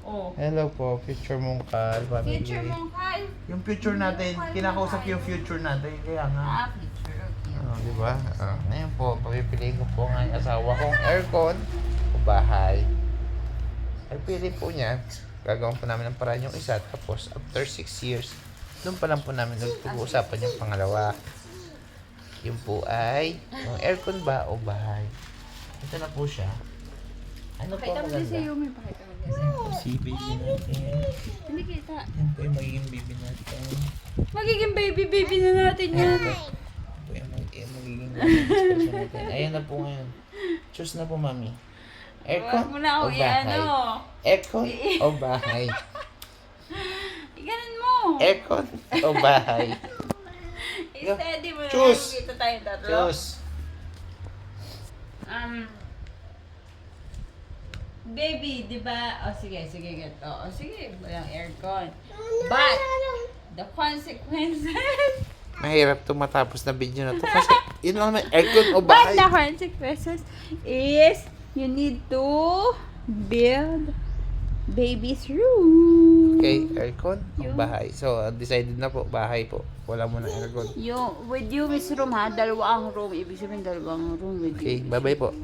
Oh. Hello po, future Mongkal family. Future Mongkal. Yung future natin, kinakausap yung future natin. Kaya nga. Future. Okay. Di ba? Ngayon po, papipiliin ko po ang asawa kong aircon o bahay. Ay, pili po niya. Gagawin po namin ng paraan yung isa. Tapos, after 6 years, doon pa lang po namin pag-uusapan yung pangalawa. Yung po ay, yung aircon ba o bahay. Ito na po siya. Ano po Pakita mo din sa maganda? Yumi. Pakita mo din sa Yumi. Si baby natin. Hindi kita. Yan po yung magiging baby natin. Magiging baby na natin yan. Ito po yung magiging baby natin. Ayan na po ngayon. Choose na po, mami. Aircon Huwag mo na o ako bahay? i-ano. Aircon o bahay? Iganan mo. Aircon o bahay? I-steady mo na. Choose. Kita tayo tatlo. Choose. Baby, di ba? O sige, ganito. O sige, walang aircon. But, the consequences. Mahirap to matapos na video na to kasi yun lang na aircon o But bahay. the consequences is you need to build baby's room. Okay, aircon o Yung- bahay. So, decided na po, bahay po. Wala mo na aircon. Yung, with you, Miss Room ha, dalawang room. Ibig sabihin, dalawang room with Okay, you. bye-bye po.